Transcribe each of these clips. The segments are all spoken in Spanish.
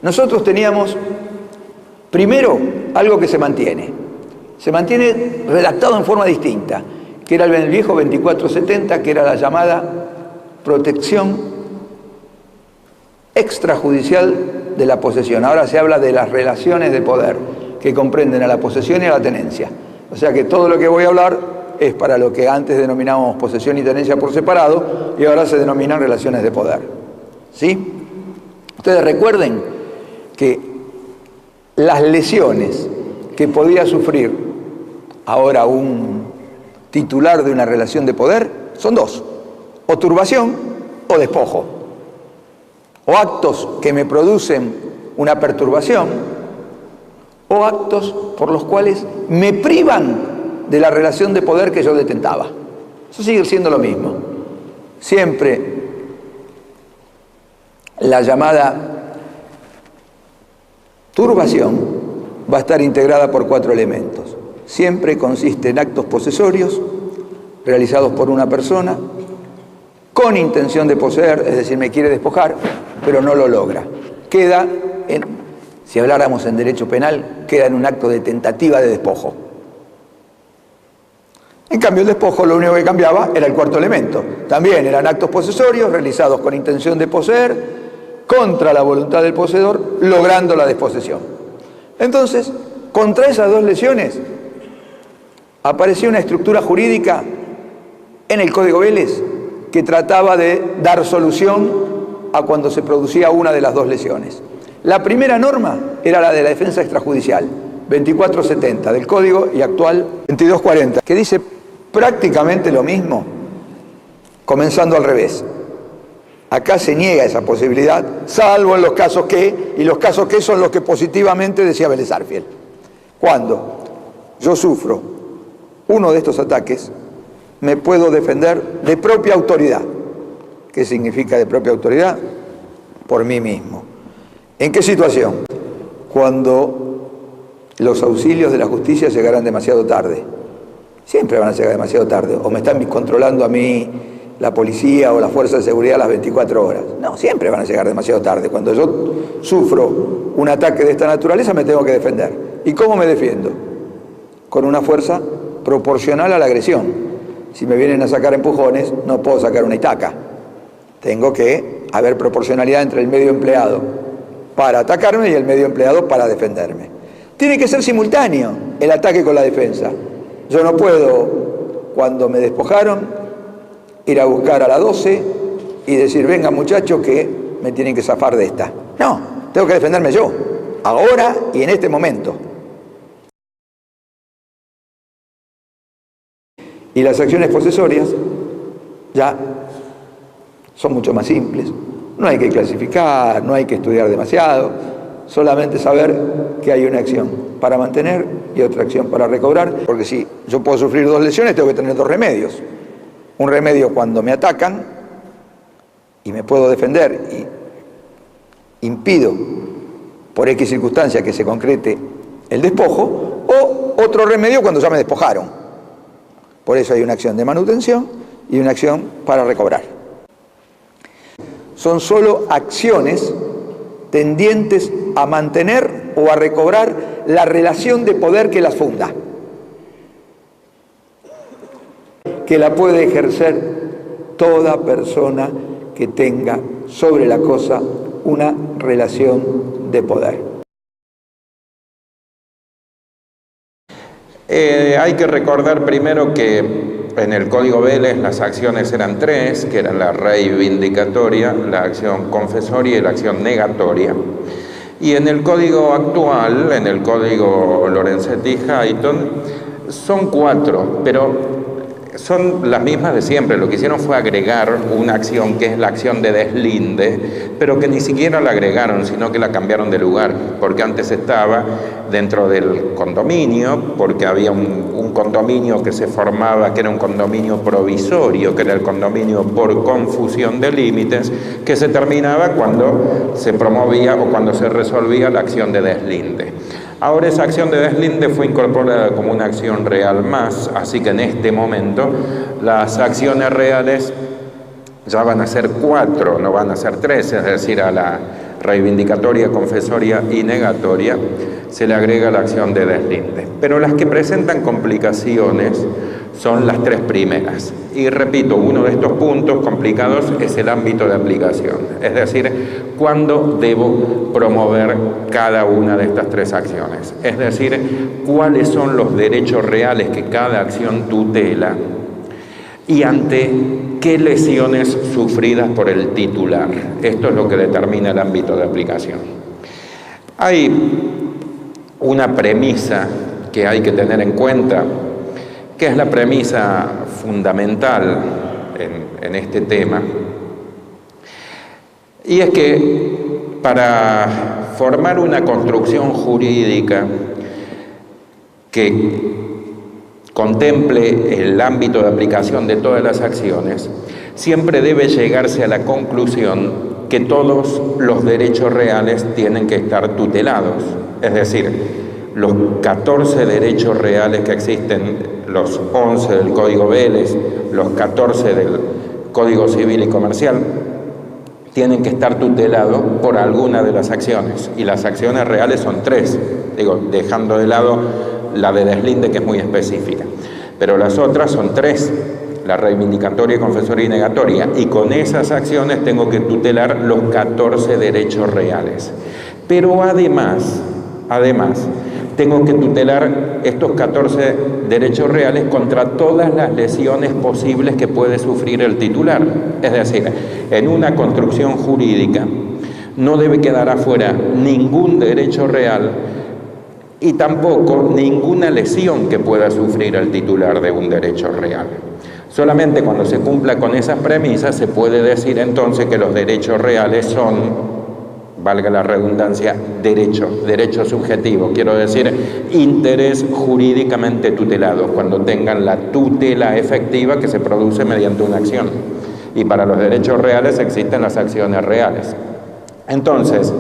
Nosotros teníamos, primero, algo que se mantiene redactado en forma distinta, que era el viejo 2470, que era la llamada protección extrajudicial de la posesión. Ahora se habla de las relaciones de poder, que comprenden a la posesión y a la tenencia. O sea que todo lo que voy a hablar es para lo que antes denominábamos posesión y tenencia por separado, y ahora se denominan relaciones de poder. ¿Sí? Ustedes recuerden que las lesiones que podía sufrir ahora un titular de una relación de poder son dos: o turbación o despojo, o actos que me producen una perturbación, o actos por los cuales me privan de la relación de poder que yo detentaba. Eso sigue siendo lo mismo. Siempre la llamada turbación va a estar integrada por 4 elementos. Siempre consiste en actos posesorios realizados por una persona con intención de poseer, es decir, me quiere despojar, pero no lo logra. Queda si habláramos en derecho penal, queda en un acto de tentativa de despojo. En cambio, el despojo lo único que cambiaba era el 4º elemento. También eran actos posesorios realizados con intención de poseer, contra la voluntad del poseedor, logrando la desposesión. Entonces, contra esas 2 lesiones, apareció una estructura jurídica en el Código Vélez que trataba de dar solución a cuando se producía una de las 2 lesiones. La primera norma era la de la defensa extrajudicial, 2470 del Código y actual 2240, que dice prácticamente lo mismo, comenzando al revés. Acá se niega esa posibilidad, salvo en los casos que, y los casos que son los que positivamente decía Vélez Arfiel. Cuando yo sufro uno de estos ataques, me puedo defender de propia autoridad. ¿Qué significa de propia autoridad? Por mí mismo. ¿En qué situación? Cuando los auxilios de la justicia llegarán demasiado tarde. Siempre van a llegar demasiado tarde. O me están controlando a mí la policía o la fuerza de seguridad a las 24 horas. No, siempre van a llegar demasiado tarde. Cuando yo sufro un ataque de esta naturaleza, me tengo que defender. ¿Y cómo me defiendo? Con una fuerza proporcional a la agresión. Si me vienen a sacar empujones, no puedo sacar una estaca. Tengo que haber proporcionalidad entre el medio empleado para atacarme y el medio empleado para defenderme. Tiene que ser simultáneo el ataque con la defensa. Yo no puedo, cuando me despojaron, ir a buscar a la 12 y decir, venga muchachos que me tienen que zafar de esta. No, tengo que defenderme yo, ahora y en este momento. Y las acciones posesorias ya son mucho más simples. No hay que clasificar, no hay que estudiar demasiado, solamente saber que hay una acción para mantener y otra acción para recobrar, porque si yo puedo sufrir 2 lesiones, tengo que tener 2 remedios. Un remedio cuando me atacan y me puedo defender y impido por X circunstancia que se concrete el despojo, o otro remedio cuando ya me despojaron. Por eso hay una acción de manutención y una acción para recobrar. Son solo acciones tendientes a mantener o a recobrar la relación de poder que las funda, que la puede ejercer toda persona que tenga sobre la cosa una relación de poder. Hay que recordar primero que en el Código Vélez las acciones eran 3, que eran la reivindicatoria, la acción confesoria y la acción negatoria. Y en el Código actual, en el Código Lorenzetti-Hayton, son 4, pero son las mismas de siempre. Lo que hicieron fue agregar una acción que es la acción de deslinde, pero que ni siquiera la agregaron, sino que la cambiaron de lugar, porque antes estaba dentro del condominio, porque había un condominio que se formaba, que era un condominio provisorio, que era el condominio por confusión de límites, que se terminaba cuando se promovía o cuando se resolvía la acción de deslinde. Ahora esa acción de deslinde fue incorporada como una acción real más, así que en este momento las acciones reales ya van a ser 4, no van a ser 3, es decir, a la reivindicatoria, confesoria y negatoria, se le agrega la acción de deslinde. Pero las que presentan complicaciones son las tres primeras. Y repito, uno de estos puntos complicados es el ámbito de aplicación, es decir, cuándo debo promover cada una de estas tres acciones, es decir, cuáles son los derechos reales que cada acción tutela y ante qué lesiones sufridas por el titular. Esto es lo que determina el ámbito de aplicación. Hay una premisa que hay que tener en cuenta, que es la premisa fundamental en este tema, y es que para formar una construcción jurídica que contemple el ámbito de aplicación de todas las acciones, siempre debe llegarse a la conclusión que todos los derechos reales tienen que estar tutelados, es decir, los 14 derechos reales que existen, los 11 del Código Vélez, los 14 del Código Civil y Comercial, tienen que estar tutelados por alguna de las acciones, y las acciones reales son tres, dejando de lado la de deslinde, que es muy específica, pero las otras son tres, la reivindicatoria, confesoria y negatoria, y con esas acciones tengo que tutelar los 14 derechos reales. Pero además, tengo que tutelar estos 14 derechos reales contra todas las lesiones posibles que puede sufrir el titular. Es decir, en una construcción jurídica no debe quedar afuera ningún derecho real y tampoco ninguna lesión que pueda sufrir el titular de un derecho real. Solamente cuando se cumpla con esas premisas se puede decir entonces que los derechos reales son, valga la redundancia, derecho subjetivo, quiero decir, interés jurídicamente tutelado, cuando tengan la tutela efectiva que se produce mediante una acción. Y para los derechos reales existen las acciones reales. Entonces,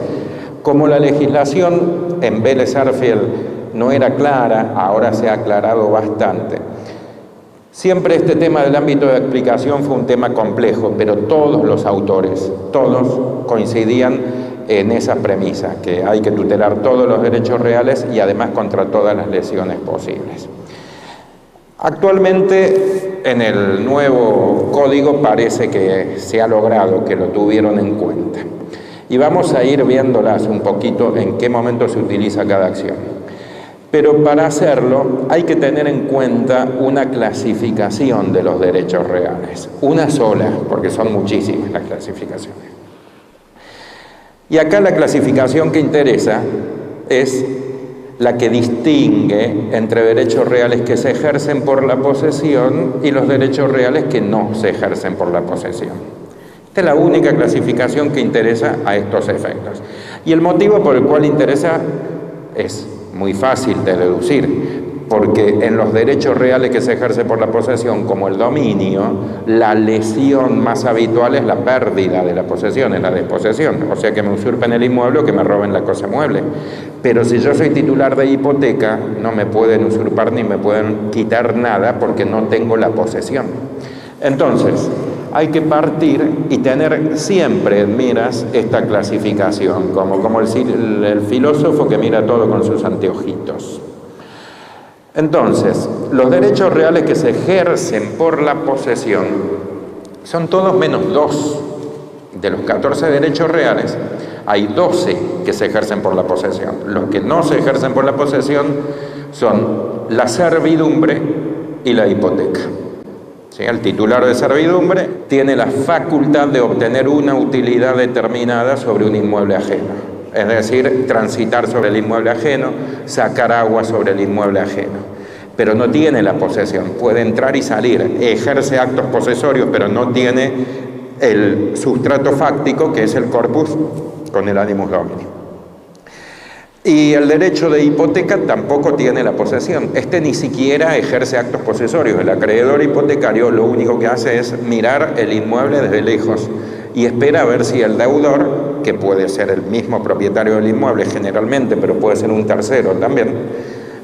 como la legislación en Vélez-Sarsfield no era clara, ahora se ha aclarado bastante. Siempre este tema del ámbito de aplicación fue un tema complejo, pero todos los autores, todos coincidían en esa premisa, que hay que tutelar todos los derechos reales y además contra todas las lesiones posibles. Actualmente en el nuevo código parece que se ha logrado, que lo tuvieron en cuenta. Y vamos a ir viéndolas un poquito en qué momento se utiliza cada acción. Pero para hacerlo hay que tener en cuenta una clasificación de los derechos reales. Una sola, porque son muchísimas las clasificaciones. Y acá la clasificación que interesa es la que distingue entre derechos reales que se ejercen por la posesión y los derechos reales que no se ejercen por la posesión. Esta es la única clasificación que interesa a estos efectos. Y el motivo por el cual interesa es muy fácil de deducir, porque en los derechos reales que se ejercen por la posesión, como el dominio, la lesión más habitual es la pérdida de la posesión, es la desposesión, o sea que me usurpen el inmueble o que me roben la cosa mueble. Pero si yo soy titular de hipoteca, no me pueden usurpar ni me pueden quitar nada porque no tengo la posesión. Entonces, hay que partir y tener siempre en miras esta clasificación, como el filósofo que mira todo con sus anteojitos. Entonces, los derechos reales que se ejercen por la posesión son todos menos 2. De los 14 derechos reales, hay 12 que se ejercen por la posesión. Los que no se ejercen por la posesión son la servidumbre y la hipoteca. ¿Sí? El titular de servidumbre tiene la facultad de obtener una utilidad determinada sobre un inmueble ajeno. Es decir, transitar sobre el inmueble ajeno, sacar agua sobre el inmueble ajeno. Pero no tiene la posesión, puede entrar y salir, ejerce actos posesorios, pero no tiene el sustrato fáctico, que es el corpus con el animus domini. Y el derecho de hipoteca tampoco tiene la posesión. Este ni siquiera ejerce actos posesorios. El acreedor hipotecario lo único que hace es mirar el inmueble desde lejos y espera a ver si el deudor, que puede ser el mismo propietario del inmueble generalmente, pero puede ser un tercero también,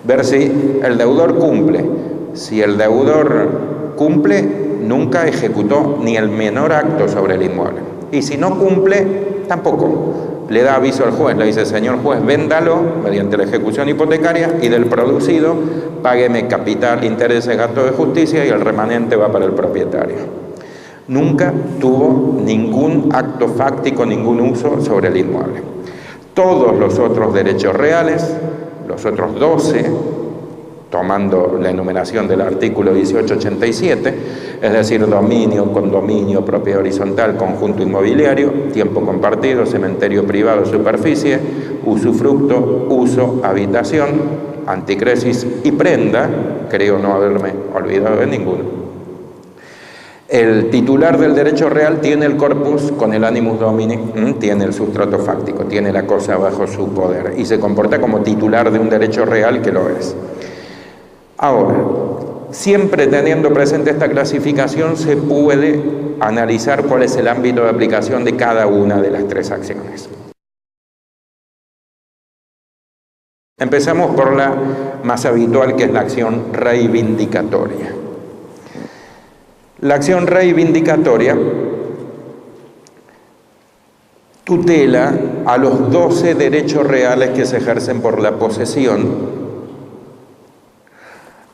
ver si el deudor cumple. Si el deudor cumple, nunca ejecutó ni el menor acto sobre el inmueble. Y si no cumple, tampoco. le da aviso al juez, le dice, señor juez, véndalo mediante la ejecución hipotecaria y del producido págueme capital, intereses, gastos de justicia y el remanente va para el propietario. Nunca tuvo ningún acto fáctico, ningún uso sobre el inmueble. Todos los otros derechos reales, los otros 12, tomando la enumeración del artículo 1887, es decir, dominio, condominio, propiedad horizontal, conjunto inmobiliario, tiempo compartido, cementerio privado, superficie, usufructo, uso, habitación, anticresis y prenda, creo no haberme olvidado de ninguno. El titular del derecho real tiene el corpus con el animus domini, tiene el sustrato fáctico, tiene la cosa bajo su poder y se comporta como titular de un derecho real que lo es. Ahora, siempre teniendo presente esta clasificación se puede analizar cuál es el ámbito de aplicación de cada una de las tres acciones. Empezamos por la más habitual, que es la acción reivindicatoria. La acción reivindicatoria tutela a los 12 derechos reales que se ejercen por la posesión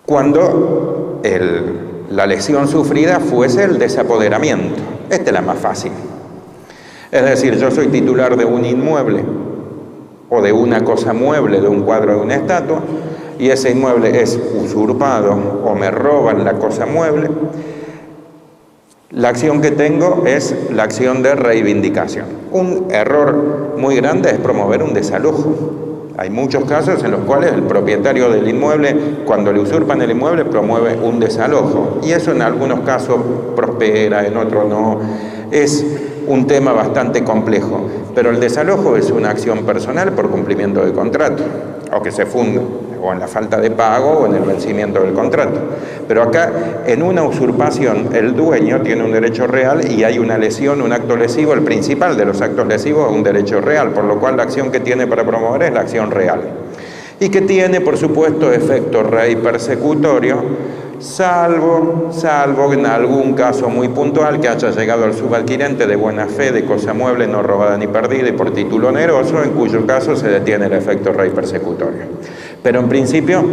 cuando la lesión sufrida fuese el desapoderamiento. Esta es la más fácil. Es decir, yo soy titular de un inmueble o de una cosa mueble, de un cuadro, de una estatua, y ese inmueble es usurpado o me roban la cosa mueble. La acción que tengo es la acción de reivindicación. Un error muy grande es promover un desalojo. Hay muchos casos en los cuales el propietario del inmueble, cuando le usurpan el inmueble, promueve un desalojo. Y eso en algunos casos prospera, en otros no. Es un tema bastante complejo. Pero el desalojo es una acción personal por cumplimiento de contrato, o que se funda, o en la falta de pago, o en el vencimiento del contrato. Pero acá, en una usurpación, el dueño tiene un derecho real y hay una lesión, un acto lesivo, el principal de los actos lesivos es un derecho real, por lo cual la acción que tiene para promover es la acción real. Y que tiene, por supuesto, efecto rei persecutorio, salvo en algún caso muy puntual que haya llegado al subalquirente de buena fe, de cosa mueble, no robada ni perdida y por título oneroso, en cuyo caso se detiene el efecto rei persecutorio. Pero en principio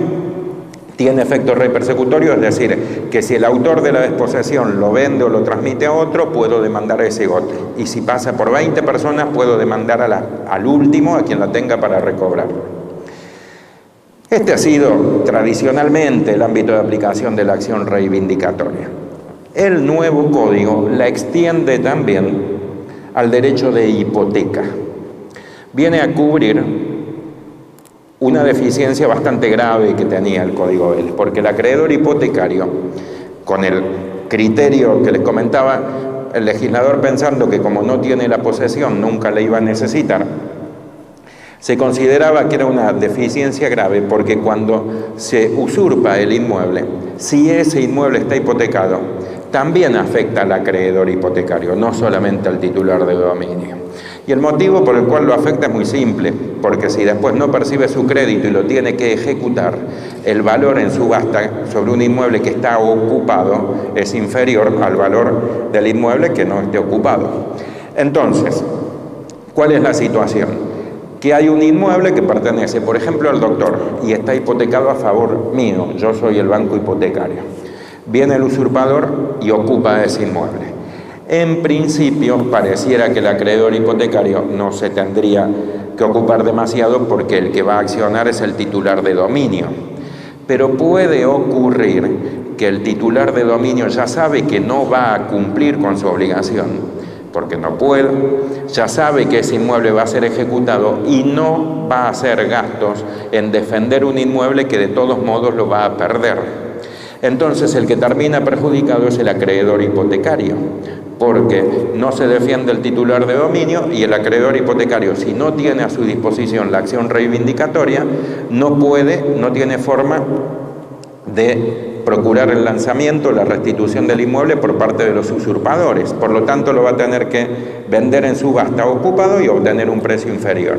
tiene efecto rei persecutorio, es decir, que si el autor de la desposesión lo vende o lo transmite a otro, puedo demandar a ese otro. Y si pasa por 20 personas, puedo demandar al último, a quien la tenga para recobrarlo. Este ha sido tradicionalmente el ámbito de aplicación de la acción reivindicatoria. El nuevo código la extiende también al derecho de hipoteca. Viene a cubrir una deficiencia bastante grave que tenía el Código Vélez, porque el acreedor hipotecario, con el criterio que les comentaba, el legislador pensando que como no tiene la posesión nunca la iba a necesitar, se consideraba que era una deficiencia grave porque cuando se usurpa el inmueble, si ese inmueble está hipotecado, también afecta al acreedor hipotecario, no solamente al titular de dominio. Y el motivo por el cual lo afecta es muy simple, porque si después no percibe su crédito y lo tiene que ejecutar, el valor en subasta sobre un inmueble que está ocupado es inferior al valor del inmueble que no esté ocupado. Entonces, ¿cuál es la situación? Que hay un inmueble que pertenece, por ejemplo, al doctor y está hipotecado a favor mío, yo soy el banco hipotecario. Viene el usurpador y ocupa ese inmueble. En principio, pareciera que el acreedor hipotecario no se tendría que ocupar demasiado porque el que va a accionar es el titular de dominio. Pero puede ocurrir que el titular de dominio ya sabe que no va a cumplir con su obligación, porque no puede, ya sabe que ese inmueble va a ser ejecutado y no va a hacer gastos en defender un inmueble que de todos modos lo va a perder. Entonces el que termina perjudicado es el acreedor hipotecario, porque no se defiende el titular de dominio y el acreedor hipotecario, si no tiene a su disposición la acción reivindicatoria, no tiene forma de procurar el lanzamiento, la restitución del inmueble por parte de los usurpadores. Por lo tanto, lo va a tener que vender en subasta ocupado y obtener un precio inferior.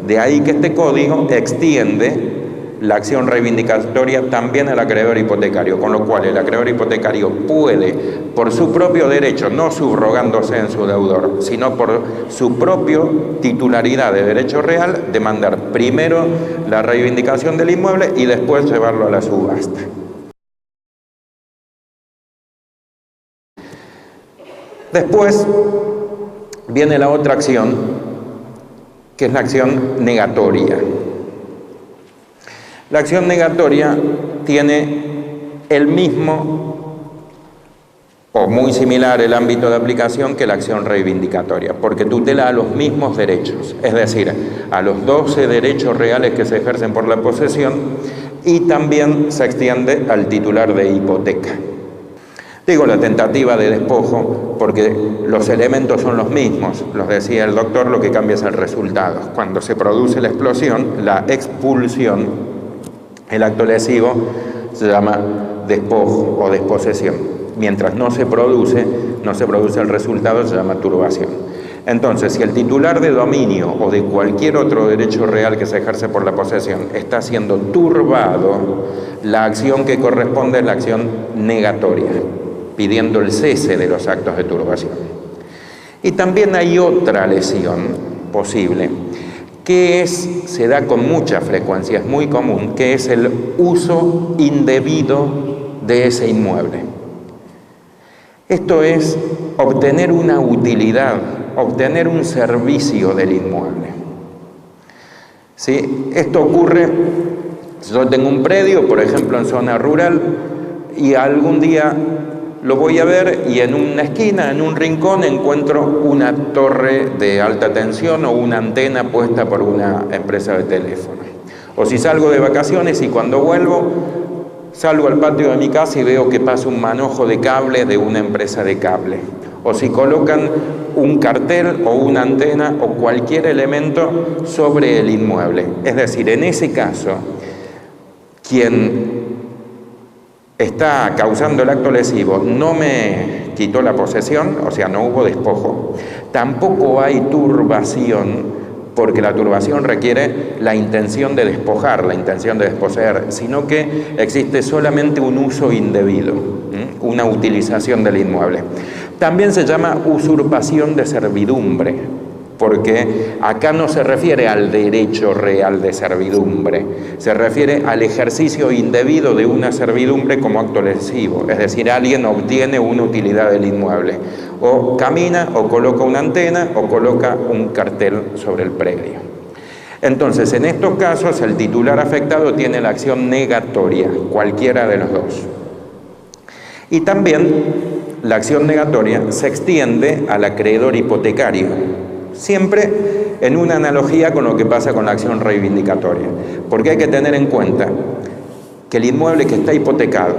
De ahí que este código extiende la acción reivindicatoria también al acreedor hipotecario, con lo cual el acreedor hipotecario puede, por su propio derecho, no subrogándose en su deudor, sino por su propia titularidad de derecho real, demandar primero la reivindicación del inmueble y después llevarlo a la subasta. Después viene la otra acción, que es la acción negatoria. La acción negatoria tiene el mismo o muy similar el ámbito de aplicación que la acción reivindicatoria, porque tutela a los mismos derechos, es decir, a los 12 derechos reales que se ejercen por la posesión, y también se extiende al titular de hipoteca. Digo la tentativa de despojo porque los elementos son los mismos, los decía el doctor, lo que cambia es el resultado. Cuando se produce la explosión, la expulsión, el acto lesivo se llama despojo o desposesión. Mientras no se produce el resultado, se llama turbación. Entonces, si el titular de dominio o de cualquier otro derecho real que se ejerce por la posesión está siendo turbado, la acción que corresponde es la acción negatoria, pidiendo el cese de los actos de turbación. Y también hay otra lesión posible, que se da con mucha frecuencia, es muy común, que es el uso indebido de ese inmueble. Esto es obtener una utilidad, obtener un servicio del inmueble. ¿Sí? Esto ocurre, si yo tengo un predio, por ejemplo en zona rural, y algún día lo voy a ver y en una esquina, en un rincón, encuentro una torre de alta tensión o una antena puesta por una empresa de teléfono. O si salgo de vacaciones y cuando vuelvo, salgo al patio de mi casa y veo que pasa un manojo de cable de una empresa de cable. O si colocan un cartel o una antena o cualquier elemento sobre el inmueble. Es decir, en ese caso, quien está causando el acto lesivo no me quitó la posesión, o sea, no hubo despojo. Tampoco hay turbación, porque la turbación requiere la intención de despojar, la intención de desposeer, sino que existe solamente un uso indebido, una utilización del inmueble. También se llama usurpación de servidumbre, porque acá no se refiere al derecho real de servidumbre, se refiere al ejercicio indebido de una servidumbre como acto lesivo, es decir, alguien obtiene una utilidad del inmueble, o camina, o coloca una antena, o coloca un cartel sobre el predio. Entonces, en estos casos, el titular afectado tiene la acción negatoria, cualquiera de los dos. Y también la acción negatoria se extiende al acreedor hipotecario, siempre en una analogía con lo que pasa con la acción reivindicatoria, porque hay que tener en cuenta que el inmueble que está hipotecado,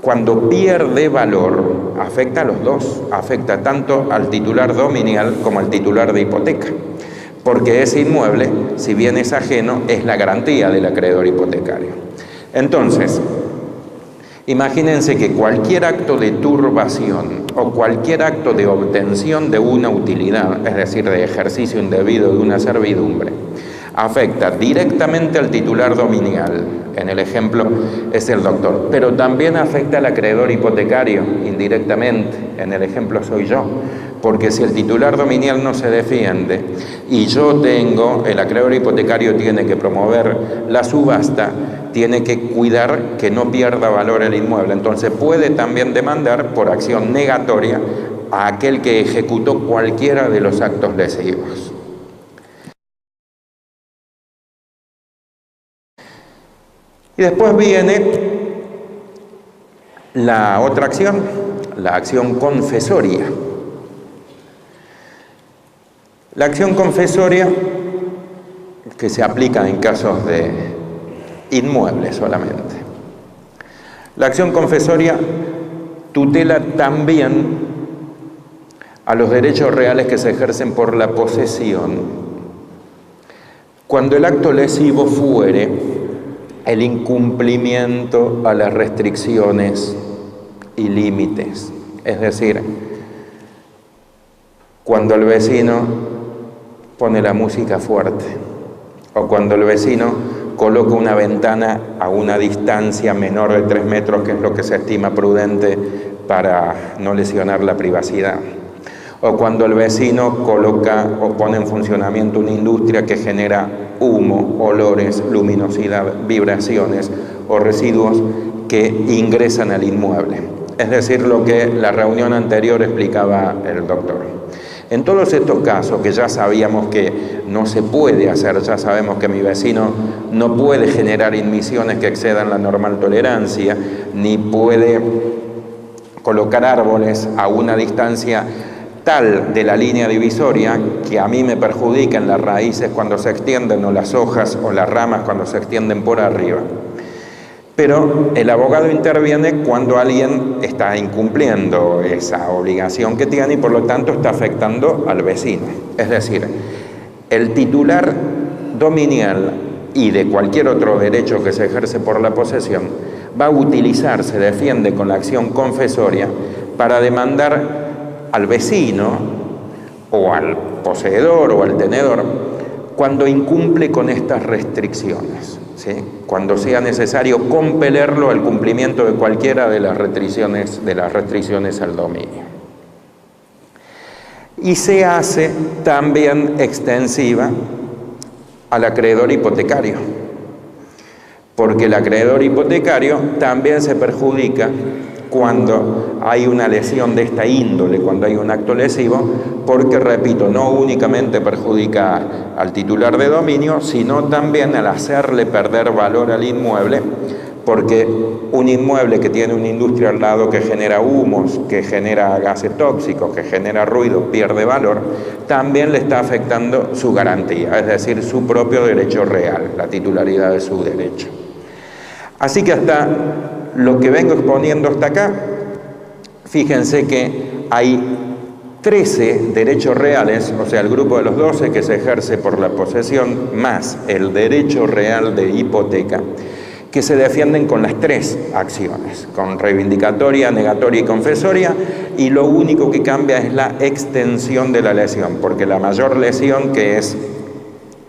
cuando pierde valor, afecta a los dos, afecta tanto al titular dominial como al titular de hipoteca, porque ese inmueble, si bien es ajeno, es la garantía del acreedor hipotecario. Entonces, imagínense que cualquier acto de turbación o cualquier acto de obtención de una utilidad, es decir, de ejercicio indebido de una servidumbre, afecta directamente al titular dominial, en el ejemplo es el doctor, pero también afecta al acreedor hipotecario indirectamente, en el ejemplo soy yo, porque si el titular dominial no se defiende y el acreedor hipotecario tiene que promover la subasta, tiene que cuidar que no pierda valor el inmueble, entonces puede también demandar por acción negatoria a aquel que ejecutó cualquiera de los actos lesivos. Y después viene la otra acción, la acción confesoria. La acción confesoria, que se aplica en casos de inmuebles solamente. La acción confesoria tutela también a los derechos reales que se ejercen por la posesión, cuando el acto lesivo fuere el incumplimiento a las restricciones y límites. Es decir, cuando el vecino pone la música fuerte, o cuando el vecino coloca una ventana a una distancia menor de 3 metros, que es lo que se estima prudente para no lesionar la privacidad. O cuando el vecino coloca o pone en funcionamiento una industria que genera humo, olores, luminosidad, vibraciones o residuos que ingresan al inmueble. Es decir, lo que la reunión anterior explicaba el doctor. En todos estos casos que ya sabíamos que no se puede hacer, ya sabemos que mi vecino no puede generar emisiones que excedan la normal tolerancia, ni puede colocar árboles a una distancia tal de la línea divisoria que a mí me perjudican las raíces cuando se extienden o las hojas o las ramas cuando se extienden por arriba. Pero el abogado interviene cuando alguien está incumpliendo esa obligación que tiene y por lo tanto está afectando al vecino. Es decir, el titular dominial y de cualquier otro derecho que se ejerce por la posesión va a utilizar, se defiende con la acción confesoria para demandar al vecino o al poseedor o al tenedor cuando incumple con estas restricciones, ¿sí? Cuando sea necesario compelerlo al cumplimiento de cualquiera de las restricciones al dominio. Y se hace también extensiva al acreedor hipotecario, porque el acreedor hipotecario también se perjudica cuando hay una lesión de esta índole, cuando hay un acto lesivo, porque, repito, no únicamente perjudica al titular de dominio, sino también al hacerle perder valor al inmueble, porque un inmueble que tiene una industria al lado que genera humos, que genera gases tóxicos, que genera ruido, pierde valor, también le está afectando su garantía, es decir, su propio derecho real, la titularidad de su derecho. Así que hasta lo que vengo exponiendo hasta acá, fíjense que hay 13 derechos reales, o sea, el grupo de los 12 que se ejerce por la posesión, más el derecho real de hipoteca, que se defienden con las 3 acciones, con reivindicatoria, negatoria y confesoria, y lo único que cambia es la extensión de la lesión, porque la mayor lesión, que es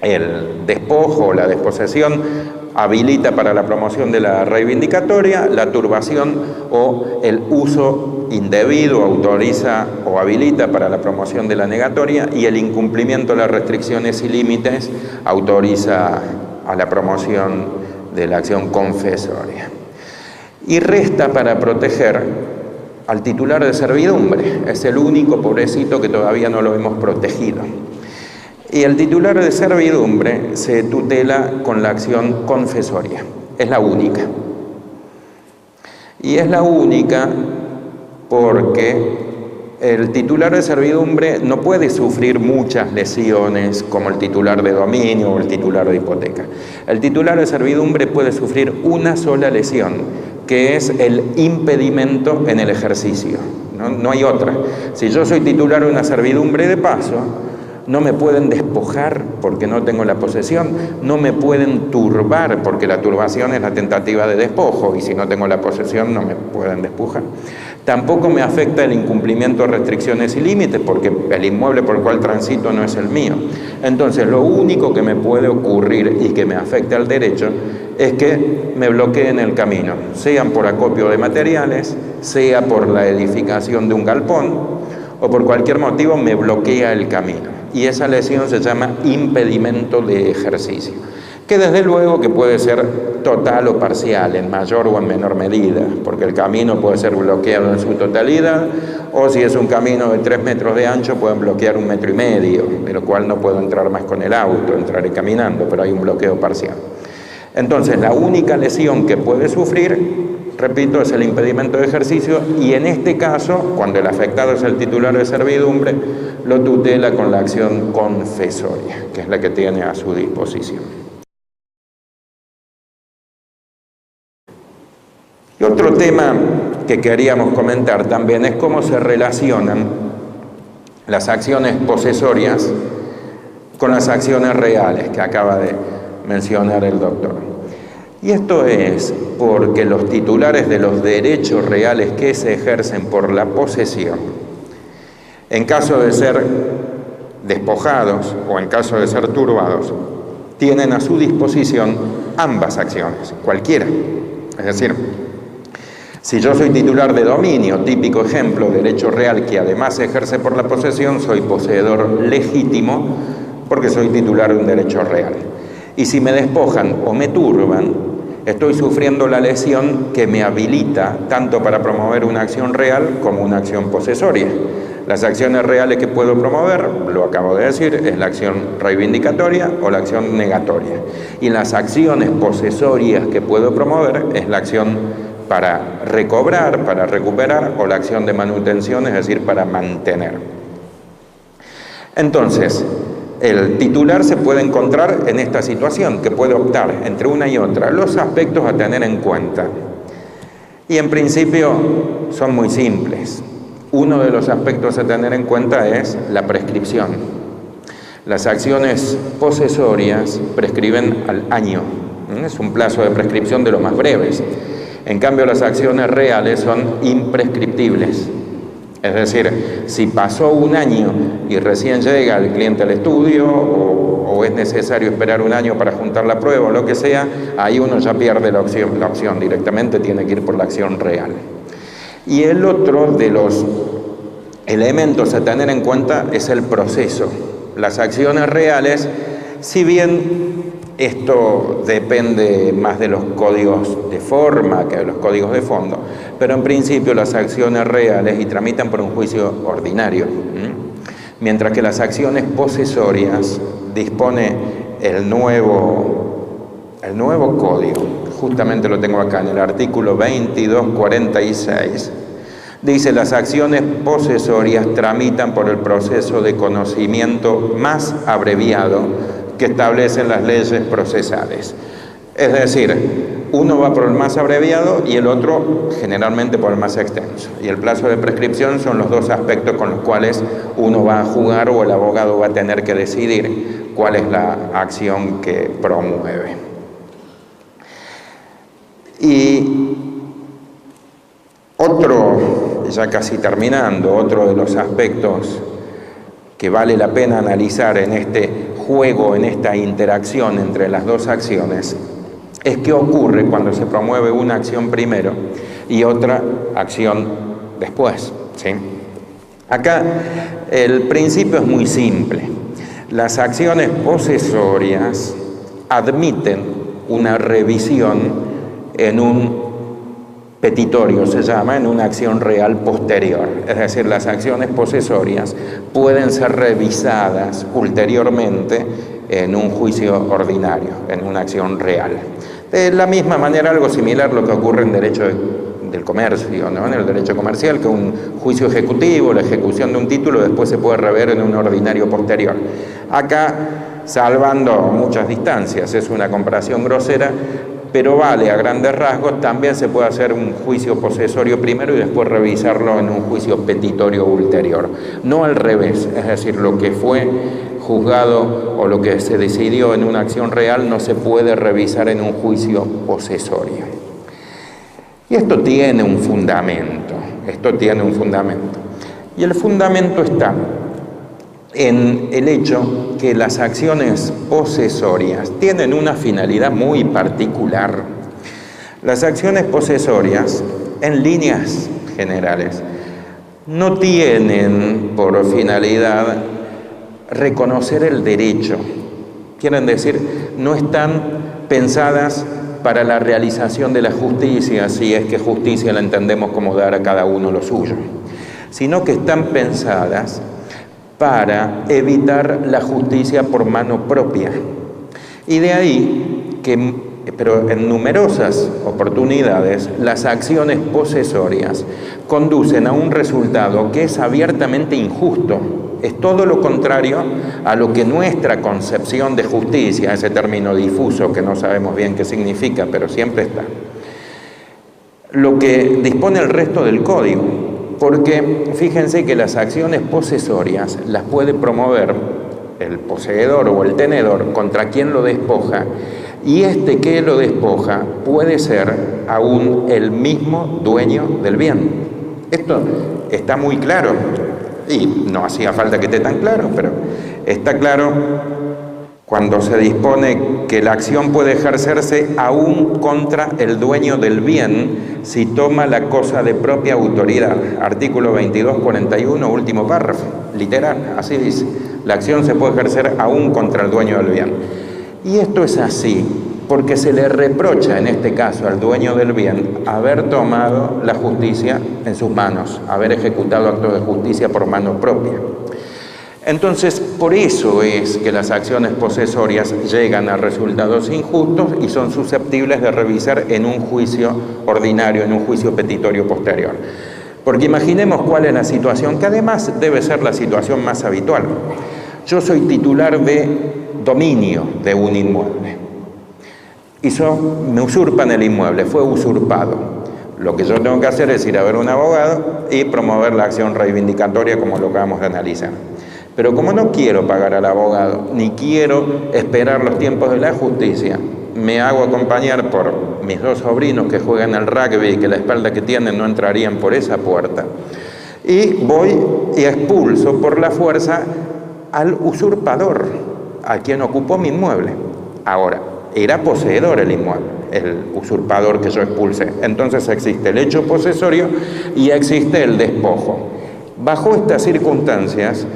el despojo o la desposesión, habilita para la promoción de la reivindicatoria, la turbación o el uso indebido autoriza o habilita para la promoción de la negatoria, y el incumplimiento de las restricciones y límites autoriza a la promoción de la acción confesoria. Y resta para proteger al titular de servidumbre, es el único pobrecito que todavía no lo hemos protegido. Y el titular de servidumbre se tutela con la acción confesoria, es la única. Y es la única porque el titular de servidumbre no puede sufrir muchas lesiones como el titular de dominio o el titular de hipoteca. El titular de servidumbre puede sufrir una sola lesión, que es el impedimento en el ejercicio. No hay otra. Si yo soy titular de una servidumbre de paso, no me pueden despojar porque no tengo la posesión, no me pueden turbar porque la turbación es la tentativa de despojo y si no tengo la posesión no me pueden despojar. Tampoco me afecta el incumplimiento de restricciones y límites porque el inmueble por el cual transito no es el mío. Entonces, lo único que me puede ocurrir y que me afecte al derecho es que me bloqueen el camino, sean por acopio de materiales, sea por la edificación de un galpón o por cualquier motivo me bloquea el camino. Y esa lesión se llama impedimento de ejercicio, que desde luego que puede ser total o parcial, en mayor o en menor medida, porque el camino puede ser bloqueado en su totalidad, o si es un camino de 3 metros de ancho, pueden bloquear 1,5 metros, de lo cual no puedo entrar más con el auto, entraré caminando, pero hay un bloqueo parcial. Entonces, la única lesión que puede sufrir, repito, es el impedimento de ejercicio, y en este caso, cuando el afectado es el titular de servidumbre, lo tutela con la acción confesoria, que es la que tiene a su disposición. Y otro tema que queríamos comentar también es cómo se relacionan las acciones posesorias con las acciones reales que acaba de mencionar el doctor. Y esto es porque los titulares de los derechos reales que se ejercen por la posesión, en caso de ser despojados o en caso de ser turbados, tienen a su disposición ambas acciones, cualquiera. Es decir, si yo soy titular de dominio, típico ejemplo, derecho real que además se ejerce por la posesión, soy poseedor legítimo porque soy titular de un derecho real. Y si me despojan o me turban, estoy sufriendo la lesión que me habilita tanto para promover una acción real como una acción posesoria. Las acciones reales que puedo promover, lo acabo de decir, es la acción reivindicatoria o la acción negatoria. Y las acciones posesorias que puedo promover es la acción para recobrar, para recuperar, o la acción de manutención, es decir, para mantener. Entonces, el titular se puede encontrar en esta situación, que puede optar entre una y otra, los aspectos a tener en cuenta. Y en principio son muy simples. Uno de los aspectos a tener en cuenta es la prescripción. Las acciones posesorias prescriben al año. Es un plazo de prescripción de los más breves. En cambio, las acciones reales son imprescriptibles. Es decir, si pasó un año y recién llega el cliente al estudio o es necesario esperar un año para juntar la prueba o lo que sea, ahí uno ya pierde la opción directamente, tiene que ir por la acción real. Y el otro de los elementos a tener en cuenta es el proceso. Las acciones reales, si bien esto depende más de los códigos de forma que de los códigos de fondo, pero en principio las acciones reales y tramitan por un juicio ordinario, mientras que las acciones posesorias dispone el nuevo código, justamente lo tengo acá en el artículo 2246, dice: las acciones posesorias tramitan por el proceso de conocimiento más abreviado que establecen las leyes procesales. Es decir, uno va por el más abreviado y el otro generalmente por el más extenso. Y el plazo de prescripción son los dos aspectos con los cuales uno va a jugar o el abogado va a tener que decidir cuál es la acción que promueve. Y otro, ya casi terminando, otro de los aspectos que vale la pena analizar en este juego, en esta interacción entre las dos acciones, es qué ocurre cuando se promueve una acción primero y otra acción después, ¿sí? Acá el principio es muy simple. Las acciones posesorias admiten una revisión en un petitorio, se llama, en una acción real posterior. Es decir, las acciones posesorias pueden ser revisadas ulteriormente en un juicio ordinario, en una acción real. De la misma manera, algo similar a lo que ocurre en derecho del comercio, ¿no? En el derecho comercial, que un juicio ejecutivo, la ejecución de un título, después se puede rever en un ordinario posterior. Acá, salvando muchas distancias, es una comparación grosera, pero vale a grandes rasgos. También se puede hacer un juicio posesorio primero y después revisarlo en un juicio petitorio ulterior. No al revés, es decir, lo que fue juzgado o lo que se decidió en una acción real no se puede revisar en un juicio posesorio. Y esto tiene un fundamento, Y el fundamento está en el hecho que las acciones posesorias tienen una finalidad muy particular. Las acciones posesorias, en líneas generales, no tienen por finalidad reconocer el derecho. Quieren decir, no están pensadas para la realización de la justicia, si es que justicia la entendemos como dar a cada uno lo suyo, sino que están pensadas para evitar la justicia por mano propia. Y de ahí que, pero en numerosas oportunidades, las acciones posesorias conducen a un resultado que es abiertamente injusto. Es todo lo contrario a lo que nuestra concepción de justicia, ese término difuso que no sabemos bien qué significa, pero siempre está, lo que dispone el resto del código. Porque fíjense que las acciones posesorias las puede promover el poseedor o el tenedor contra quien lo despoja, y este que lo despoja puede ser aún el mismo dueño del bien. Esto está muy claro, y no hacía falta que esté tan claro, pero está claro cuando se dispone que la acción puede ejercerse aún contra el dueño del bien si toma la cosa de propia autoridad. Artículo 2241, último párrafo, literal, así dice. La acción se puede ejercer aún contra el dueño del bien. Y esto es así porque se le reprocha en este caso al dueño del bien haber tomado la justicia en sus manos, haber ejecutado actos de justicia por mano propia. Entonces, por eso es que las acciones posesorias llegan a resultados injustos y son susceptibles de revisar en un juicio ordinario, en un juicio petitorio posterior. Porque imaginemos cuál es la situación, que además debe ser la situación más habitual. Yo soy titular de dominio de un inmueble y me usurpan el inmueble, fue usurpado. Lo que yo tengo que hacer es ir a ver a un abogado y promover la acción reivindicatoria como lo acabamos de analizar. Pero como no quiero pagar al abogado, ni quiero esperar los tiempos de la justicia, me hago acompañar por mis dos sobrinos que juegan al rugby y que la espalda que tienen no entrarían por esa puerta, y voy y expulso por la fuerza al usurpador, a quien ocupó mi inmueble. Ahora, era poseedor el inmueble, el usurpador que yo expulsé. Entonces existe el hecho posesorio y existe el despojo. Bajo estas circunstancias,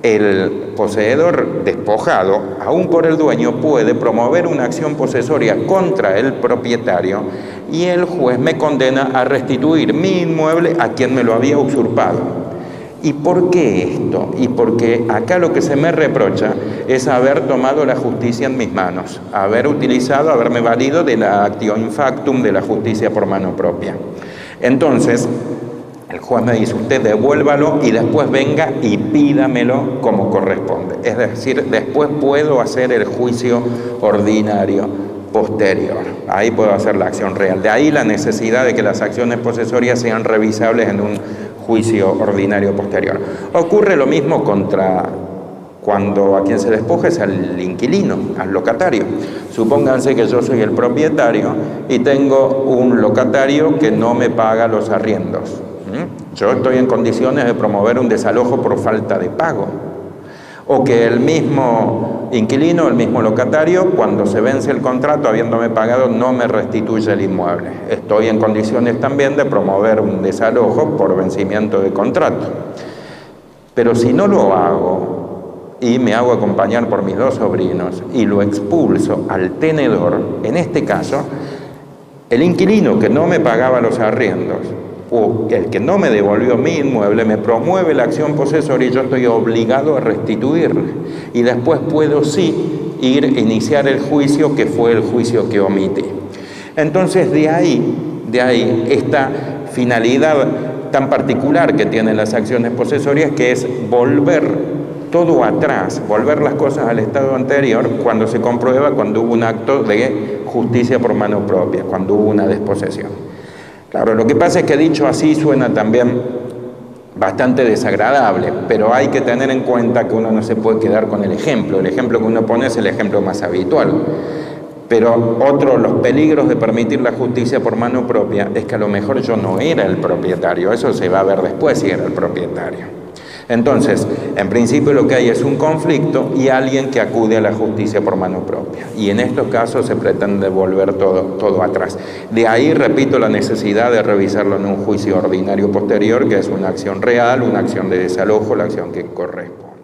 el poseedor despojado, aún por el dueño, puede promover una acción posesoria contra el propietario y el juez me condena a restituir mi inmueble a quien me lo había usurpado. ¿Y por qué esto? Y porque acá lo que se me reprocha es haber tomado la justicia en mis manos, haberme valido de la actio in factum, de la justicia por mano propia. Entonces, el juez me dice, usted devuélvalo y después venga y pídamelo como corresponde. Es decir, después puedo hacer el juicio ordinario posterior. Ahí puedo hacer la acción real. De ahí la necesidad de que las acciones posesorias sean revisables en un juicio ordinario posterior. Ocurre lo mismo cuando a quien se despoja es al inquilino, al locatario. Supónganse que yo soy el propietario y tengo un locatario que no me paga los arriendos. Yo estoy en condiciones de promover un desalojo por falta de pago. O que el mismo inquilino, el mismo locatario, cuando se vence el contrato, habiéndome pagado, no me restituye el inmueble. Estoy en condiciones también de promover un desalojo por vencimiento de contrato. Pero si no lo hago y me hago acompañar por mis dos sobrinos y lo expulso al tenedor, en este caso, el inquilino que no me pagaba los arriendos o el que no me devolvió mi inmueble me promueve la acción posesoria y yo estoy obligado a restituirle. Y después puedo sí iniciar el juicio que fue el juicio que omití. Entonces de ahí esta finalidad tan particular que tienen las acciones posesorias, que es volver todo atrás, volver las cosas al estado anterior cuando se comprueba, cuando hubo un acto de justicia por mano propia, cuando hubo una desposesión. Claro, lo que pasa es que dicho así suena también bastante desagradable, pero hay que tener en cuenta que uno no se puede quedar con el ejemplo. El ejemplo que uno pone es el ejemplo más habitual. Pero los peligros de permitir la justicia por mano propia es que a lo mejor yo no era el propietario. Eso se va a ver después si era el propietario. Entonces, en principio lo que hay es un conflicto y alguien que acude a la justicia por mano propia. Y en estos casos se pretende volver todo atrás. De ahí, repito, la necesidad de revisarlo en un juicio ordinario posterior, que es una acción real, una acción de desalojo, la acción que corresponde.